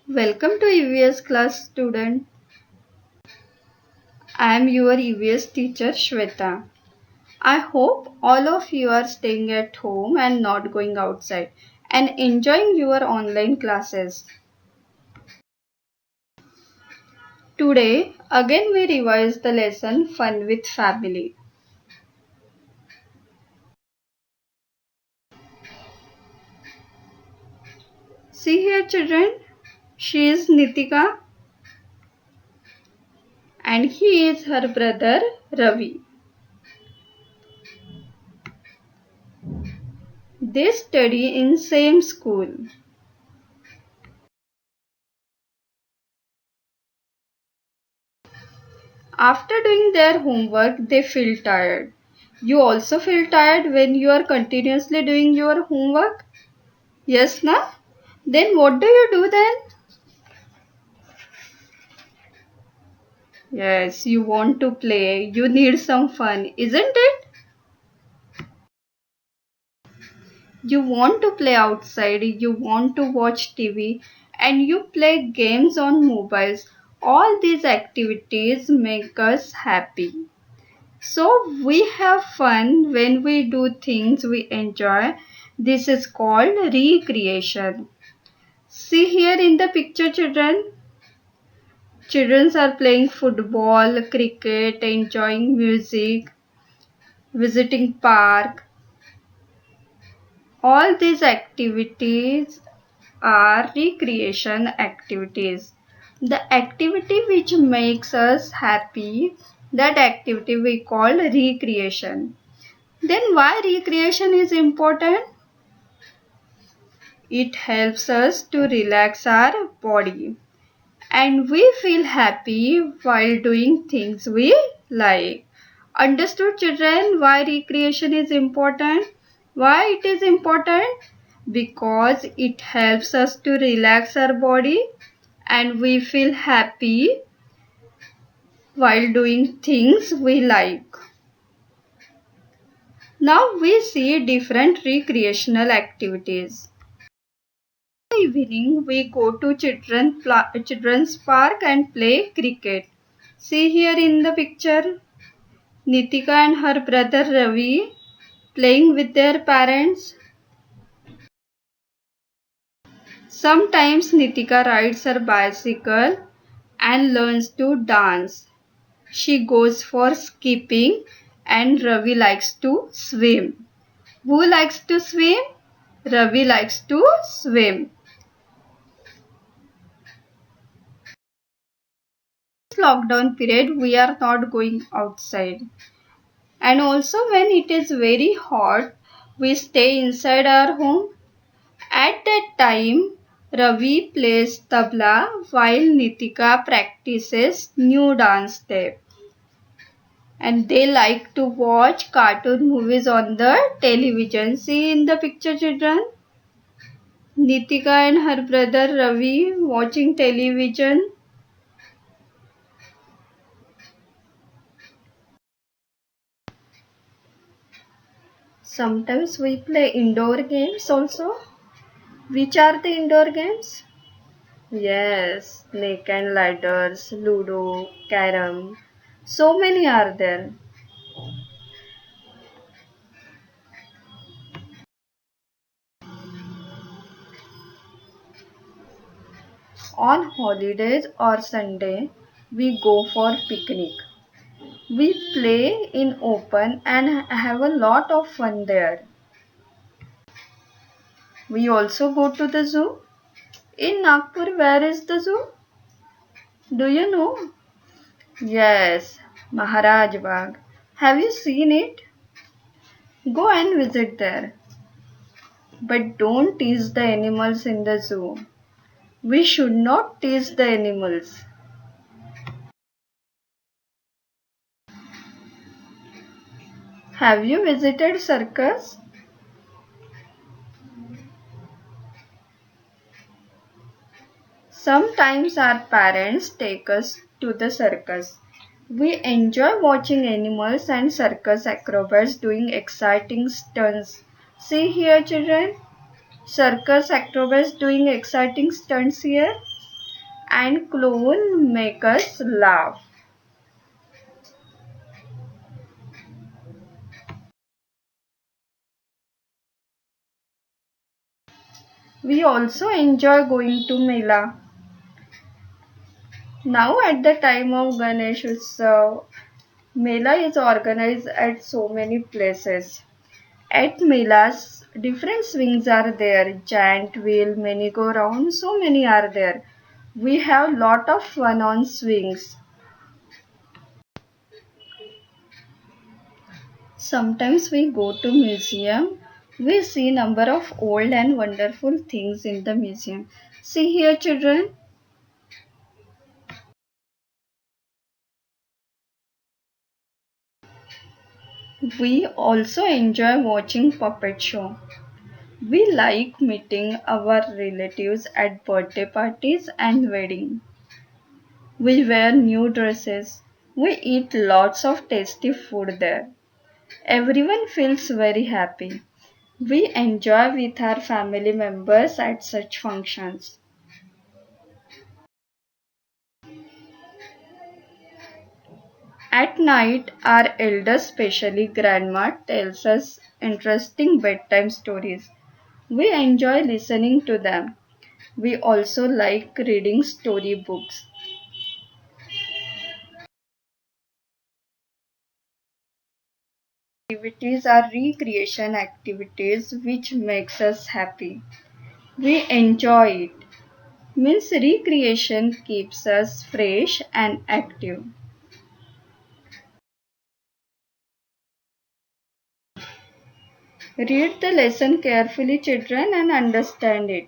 Welcome to EVS class student. I am your EVS teacher Shweta. I hope all of you are staying at home and not going outside and enjoying your online classes. Today again we revise the lesson Fun with Family. See here children, she is Nitika and he is her brother Ravi. They study in same school. After doing their homework, they feel tired. You also feel tired when you are continuously doing your homework? Yes, na? Then what do you do then? Yes, you want to play. You need some fun, isn't it? You want to play outside, you want to watch TV, and you play games on mobiles. All these activities make us happy. So we have fun when we do things we enjoy. This is called recreation. See here in the picture children. Children are playing football, cricket, enjoying music, visiting park. All these activities are recreation activities. The activity which makes us happy, that activity we call recreation. Then why recreation is important? It helps us to relax our body and we feel happy while doing things we like. Understood children why recreation is important? Why it is important? Because it helps us to relax our body and we feel happy while doing things we like. Now we see different recreational activities. Evening we go to children's park and play cricket. See here in the picture Nitika and her brother Ravi playing with their parents. Sometimes Nitika rides her bicycle and learns to dance. She goes for skipping and Ravi likes to swim. Who likes to swim? Ravi likes to swim. This lockdown period we are not going outside. And also when it is very hot, we stay inside our home. At that time, Ravi plays tabla while Nitika practices new dance step. And they like to watch cartoon movies on the television. See in the picture children, Nitika and her brother Ravi watching television. Sometimes we play indoor games also. Which are the indoor games? Yes, snake and ladders, ludo, carom. So many are there. On holidays or Sunday, we go for picnic. We play in open and have a lot of fun there. We also go to the zoo. In Nagpur, where is the zoo? Do you know? Yes, Maharaj Bagh. Have you seen it? Go and visit there. But don't tease the animals in the zoo. We should not tease the animals. Have you visited circus? Sometimes our parents take us to the circus. We enjoy watching animals and circus acrobats doing exciting stunts. See here children, circus acrobats doing exciting stunts here. and clown make us laugh. We also enjoy going to Mela. Now at the time of Ganesh Utsav, Mela is organized at so many places. At Melas, different swings are there. Giant wheel, merry-go-round, so many are there. We have lot of fun on swings. Sometimes we go to museum. We see number of old and wonderful things in the museum. See here children. We also enjoy watching puppet show. We like meeting our relatives at birthday parties and wedding. We wear new dresses. We eat lots of tasty food there. Everyone feels very happy. We enjoy with our family members at such functions. At night, our elders, especially grandma, tells us interesting bedtime stories. We enjoy listening to them. We also like reading storybooks. Activities are recreation activities which makes us happy. We enjoy it. Means recreation keeps us fresh and active. Read the lesson carefully children and understand it.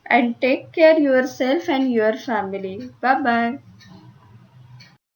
And take care yourself and your family. Bye bye.